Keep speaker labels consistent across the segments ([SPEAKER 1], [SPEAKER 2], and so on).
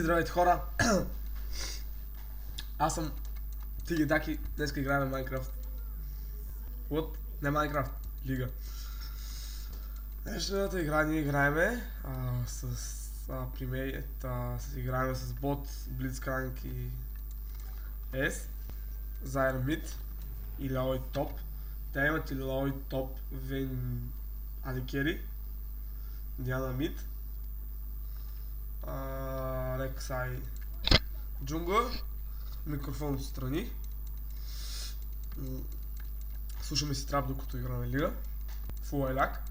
[SPEAKER 1] Здравейте хора! Аз съм Тиги Даки, днеска играем Майнкрафт. What? Не Майнкрафт, Лига. Днешната игра ние играеме играеме с бот, Blitzcrank и S, Zyrmit и Лаой Топ. Те имат и Лаой Топ, Вен Аликери, Диана Мид, Рексай Джунгла, микрофон отстрани. Слушаме си трап докато играме Лига. Фул айляк.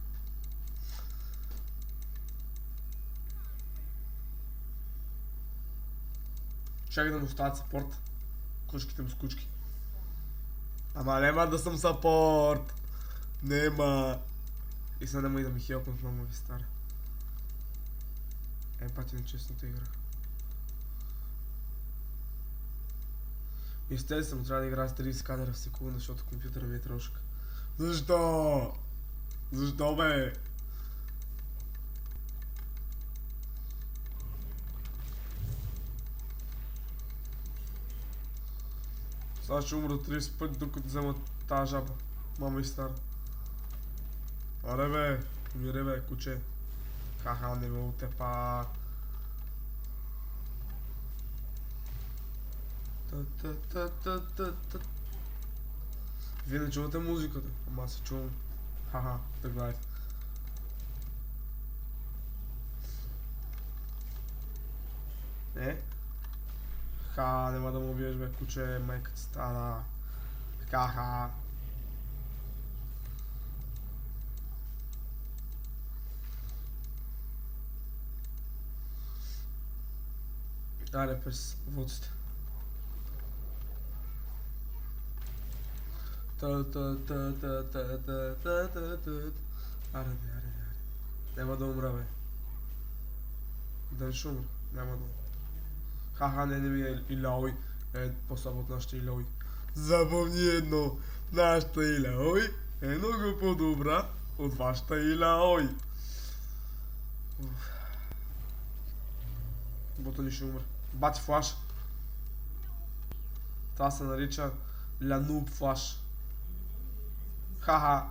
[SPEAKER 1] Чакай да му оставят сапорт. Кучките му с кучки. Ама нема да съм сапорт. Нема. И сега нема и да ми хелпнат, мама ви стара. Пати нечестната игра. Естествено, трябва да играя с 30 кадра в секунда, защото компютъра ми е трошка. Защо? Защо бе? Сега ще умра 30 пъти, докато взема тази жаба. Мама и стара. Аре бе, умире бе, куче. Ха-ха, не ме утепа. Вие не чувате музиката? Ама се чувам. Ха-ха, да гледайте. Не? Ха, нема да му убиеш бе, куче, майката стара. Ха-ха. Аре през водите. Аре. Няма да умра бе. Дали ще умра? Няма да умра. Ха-ха, не ми е Илаой. По-слабо от нашата Илаой. Запомни едно. Нашата Илаой е много по-добра от вашата Илаой. Бота ни ще умре. Бати флаш. Това се нарича Лянуб флаш. Ха-ха.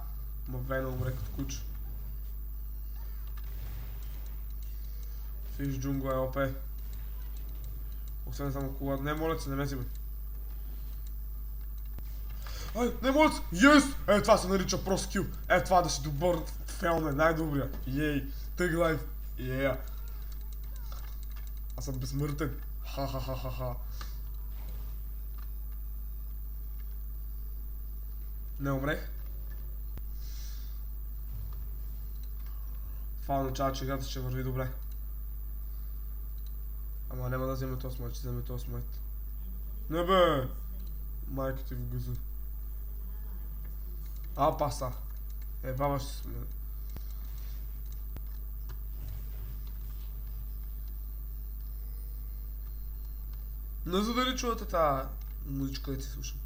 [SPEAKER 1] Мавена умре като куче. Фиш джунгла е ОП. Освен само кола. Не, моля се, не ме си бе. Ай, не моля се! Йес! Това се нарича про скил. Това да си добър фелм е най-добрия. Ей, тъг лайф. Аз съм безсмъртен. Ха-ха-ха-ха-ха. Не умрех. Това означава, че играта ще върви добре. Ама няма да вземе този смайт, ще вземе този смайт. Не бе! Майка ти в газа. Паса. Баба ще сме. Не за да ли чувате тази музичка, да си слушам.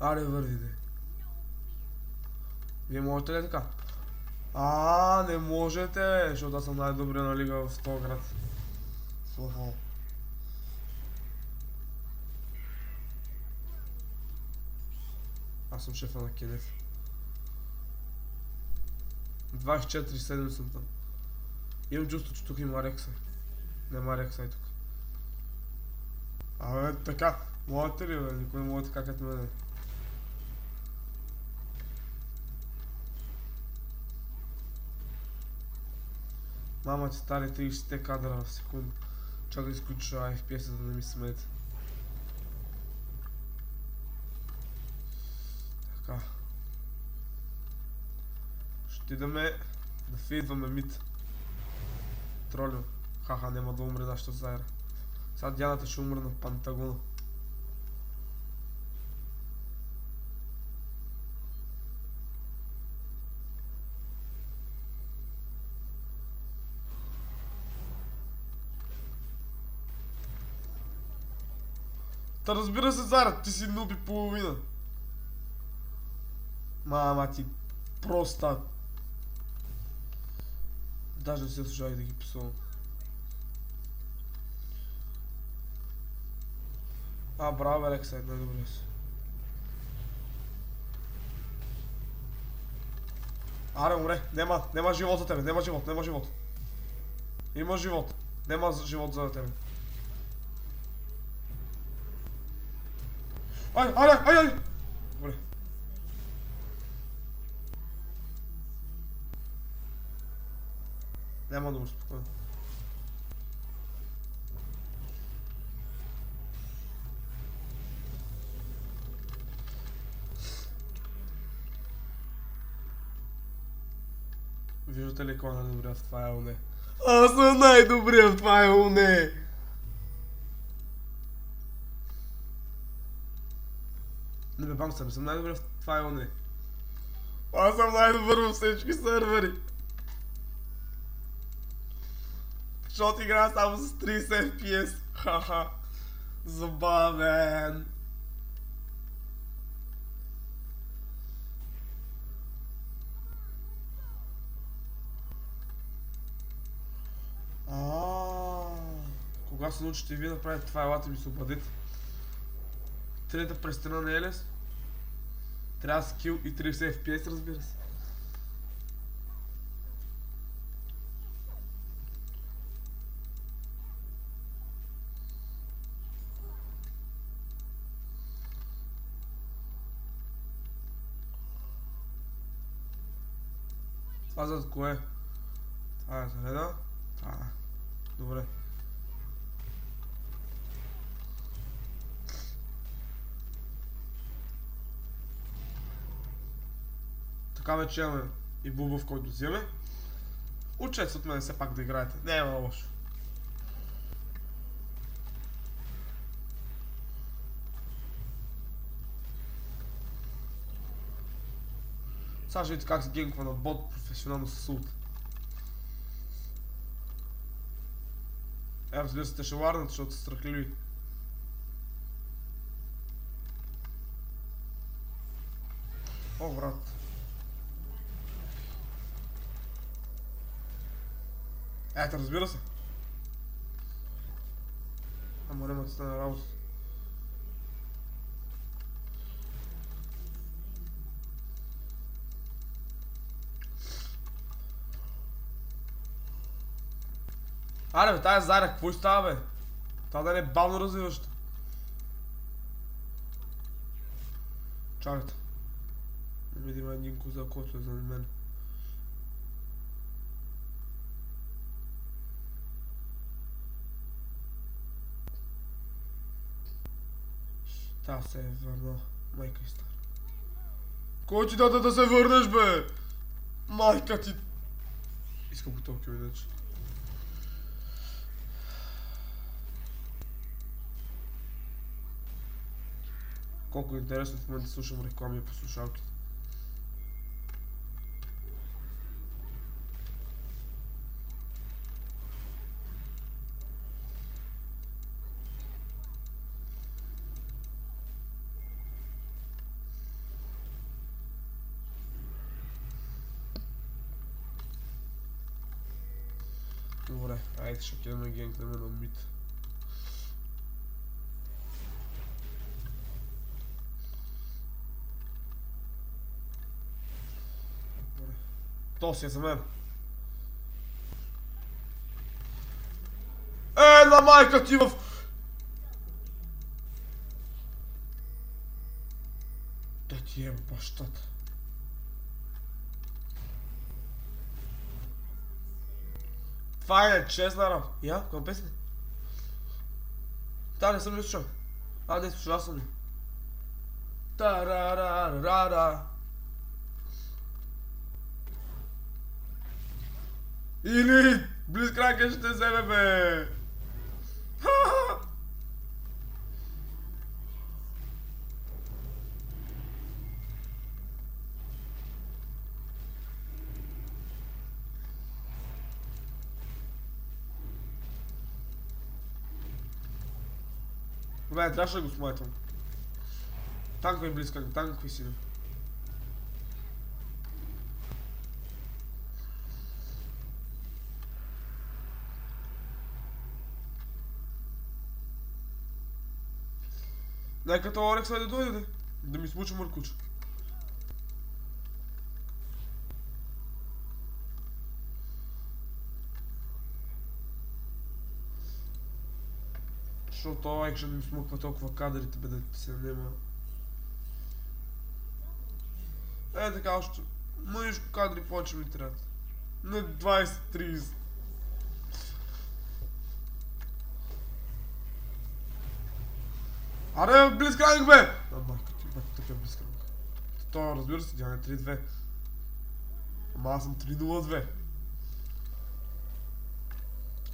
[SPEAKER 1] Аре, върви де. Вие можете ли така? Не можете, защото аз съм най-добрия на лига в този град. Аз съм шефа на Кенеф. 24-7 съм там. Имам чувство, че тук има Рексай. Нема Рексай тук. Така. Можете ли бе? Никой не може така като мене. Мама ти стари 30 кадра в секунда. Чак да изключа FPS-а да не ми смете. Така. Ще идаме да фейдваме мид. Тролю. Ха-ха, няма да умре нашата Зайра. Сега Дианата ще умре на Пантагона. Та разбира се, Зара, ти си нуби половина. Мама ти проста. Даже не се слушах да ги писувам. Браво, Алексей, най-добре си. Аре, умре. Нема живот за тебе. Нема живот. Има живот. Нема живот за тебе. Ай! Добре. Няма да умре, спокойно. Виждате ли кой е най-добрият в това ЛН? Аз съм най-добрият в това ЛН! Не бе, бам съм най-добрият в това ЛН. Аз съм най-добър във всички сървъри. Защото играя само с 30 FPS. Хаха. Забавен. Кога се научите вие да правите това, елате ми се обадите. Трета престена не е лес. Трябва скил и 30 FPS, разбира се. Това за кое? Това е заряда. Това е. Добре. Така вече имаме и Буба, в който вземе. Учете се от мен все пак да играете. Не е много лошо. Сега ще видите как се генква на бот професионално с улт. Разбира се, те ще варнат, защото са страхливи. О, брат. Ето, разбира се. Ама няма да стане работа. Аре бе, тая Заря, какво става бе? Това да не е бавно развиващо. Чакайте. Не ми да има един коза, който е за мен. Та се е върнал. Майка и стара. Кой ти даде да се върнеш бе? Майка ти... Искам го толкова иначе. Колко е интересно в момента слушам реклами по слушалките. Добре, айде ще отидем да генкнем на мид. То си е за мен. На майка ти в... Да ти е бащата. Това е честна работа. Я, към песни? Да, не съм ли слушал. Не слушал съм ли. Та-ра-ра-ра-ра. Или Блицкранка ще вземе бе! Добре, трябваше да го смайтвам. Танкови Блицкранка, танкови си. Нека това Орекс да дойде, да ми смучи мъркуча. Защото това екшен ми смуква толкова кадрите, бе да ти се нема. Така още. Мънишко кадри повече ми трябват. На 20-30. Аре, близкранг, бе! Майка ти, бе, такъв близкранг. Това, разбира се, тя не 3-2. Ама аз съм 3-0-2.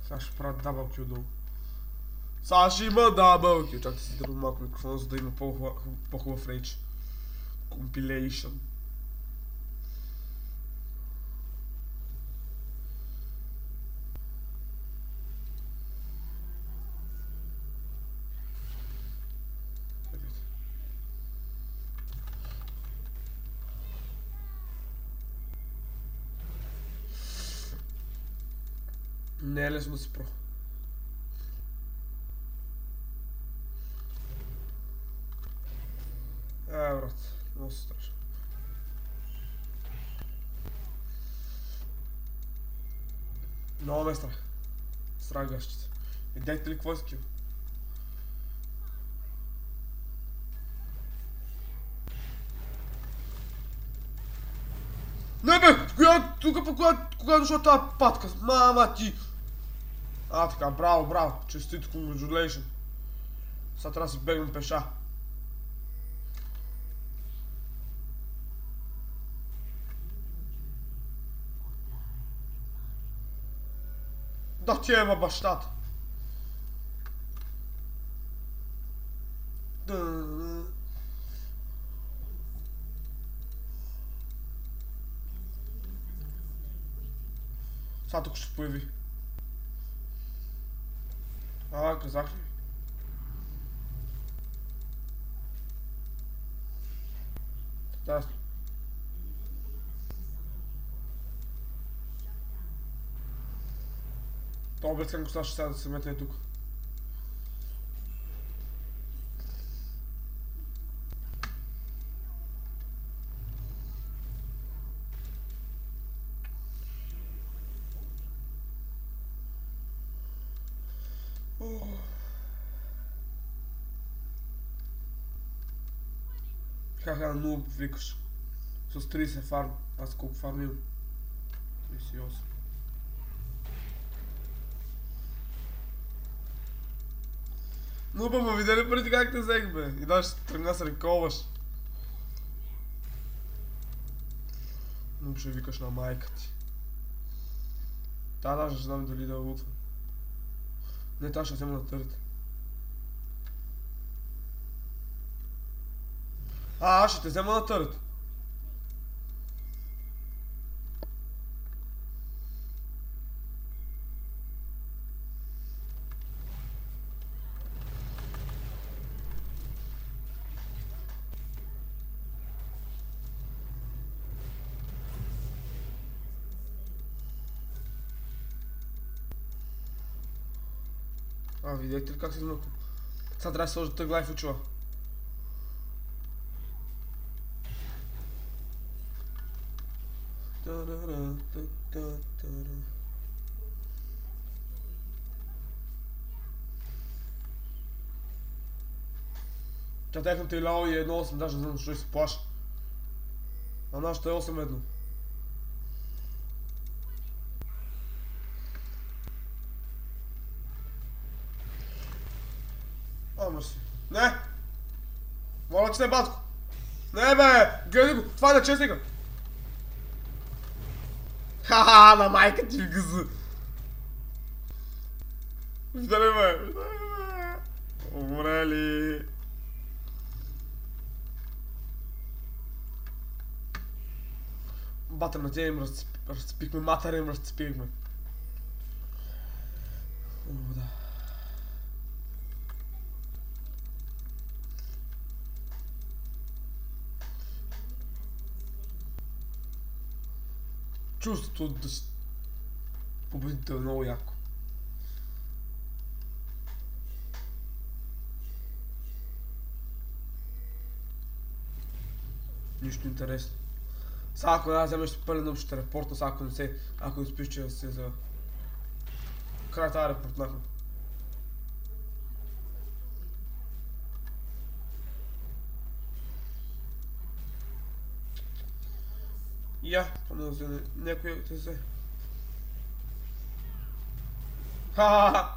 [SPEAKER 1] Сега ще правя дабъл кил долу. Сега ще има дабъл кил. Чакайте си дървам малко микрофона, за да има по-хубав рейдж. Compilation. Не е лесно да си про. Брат, много се страшно. Много ме е страх. Страх гащите. Видяхте ли какво е скил? Не бе! Тука кога е дошла тази патка? Мама ти! Така, браво, честито, congratulation. Сега трябва да си бегнем пеша. Да ти ева бащата. Сега тук ще се появи. Казах ли? Да. Това близкан коса ще сега да се метне тук. Хаха, много викаш. С 30 фарм. Аз колко фарм имам? 38. Но ма видели преди как те взех, бе? И даже тръгна се реколваш. Но ще викаш на майка ти. Даже ще знам дали да лутвам. Не, тази ще взема на търт. Аз ще те взема на търт. Видяхте ли как се измъкна? Сега трябва да се сложа тъг лайф очила. Тя техната иляо и 1.8, даже не знам защо и се плаша. А нашата е 8-1. Мерси. Не! Моля че не, батко! Не бе! Гледай го! Това е на честника! Ха-ха! На майка ти гъза! Виждали бе! Умрели! Батър на тя им разцепихме, матъра им разцепихме. Да. Чувството да си победител е много яко. Нищо интересно. Сега ако да вземеш пълен ще репорта, сега ако не спиш, че се за... Край тази репортнахме. Я, поне да някой те взе. Ха-ха-ха!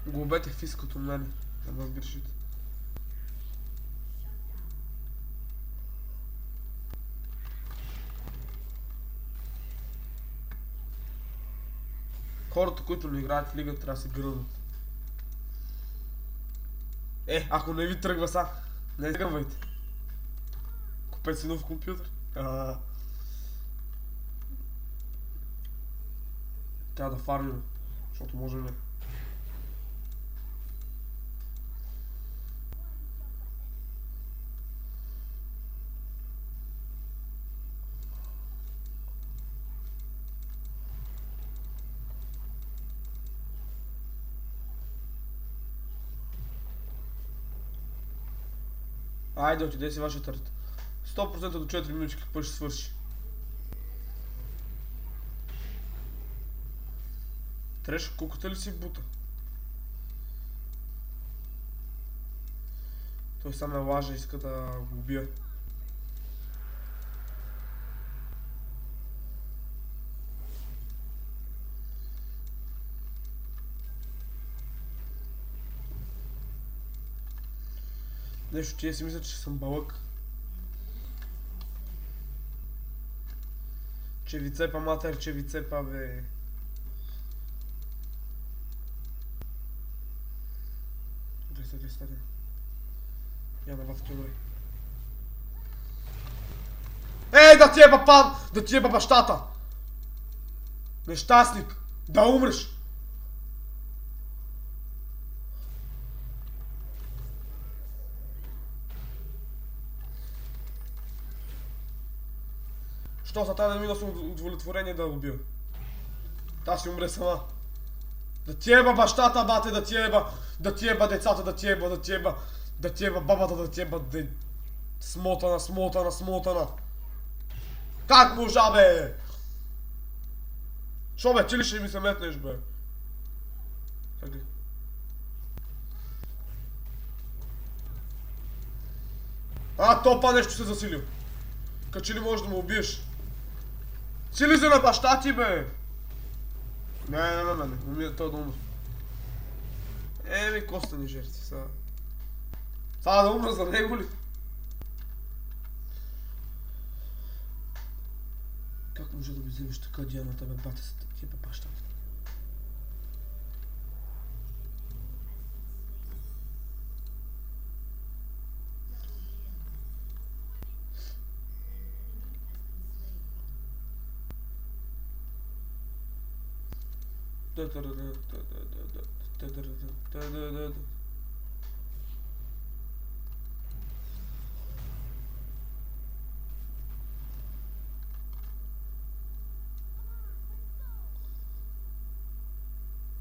[SPEAKER 1] Глобете фискът от мене, да ме сгрешите. Хората, които не играят в лига, трябва да се гръднат. Ако не ви тръгва са, не тръгвайте. Купете си нов компютър. Трябва да фармим, защото може не. Айде, отиде си вашия търт. 100% до 4 минути какво ще свърши. Треш, куката ли си бута? Той сам е лажа, иска да го убия. Нещо, тия си мисля, че съм балък. Че ви цепа, матер, че ви цепа, бе. Стане. Я на вас умре. Да ти еба пан! Да ти еба бащата! Нещастник! Да умреш! Що за тази да ми носи удовлетворение да убия? Та си умре сама. Да ти еба бащата, бате, да ти еба децата, да ти еба бабата, да ти еба смотана. Как можа, бе? Шо, бе, че ли ще ми се метнеш, бе? Чакай. Топа нещо се засилил. Качи ли можеш да му убиеш? Сили се на баща ти, бе! Не, умия той да умре. Коста ни жертви, сега. Сега да умра за него ли? Как може да ми вземеш така Дианата, бе, бате се такива бащата?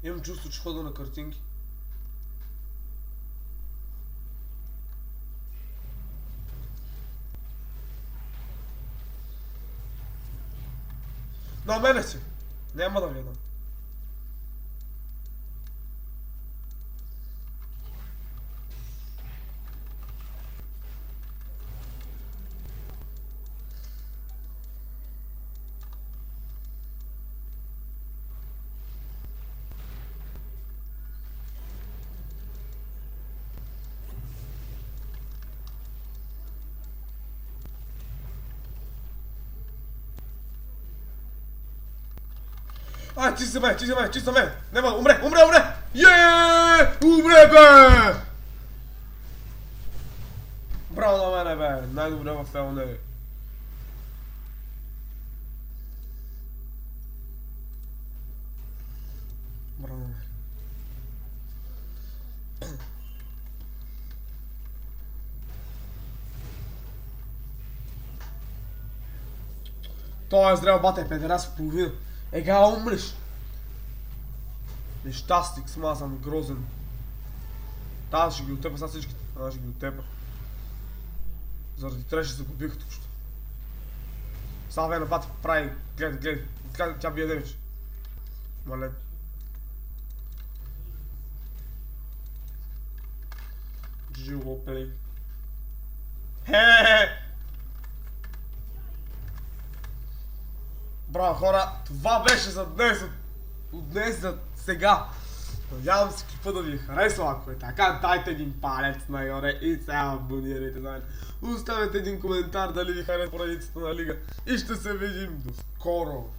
[SPEAKER 1] Имам чувство, че хода на картинки. На мене си! Няма да гледам. Ти за мен! Нема, умре! Умре, бе! Браво на мене, бе! Най-добре в ЛН. Браво на мене. Той е зрел, бате, педерас в половина. Ега умреш! Нещастник, смазан, грозен. Аз ще ги отепа са всичките. Аз ще ги отепа. Заради треше загубих току-що. Сега ве напад прави. Гледай. Тя бие демидж. Мале. Живо плей. Браво хора, това беше за днес. От днес за сега. Надявам се клипа да ви е харесал, ако е така, дайте един палец нагоре и се абонирайте за мен. Оставете един коментар дали ви харесва поредицата на Лига и ще се видим до скоро.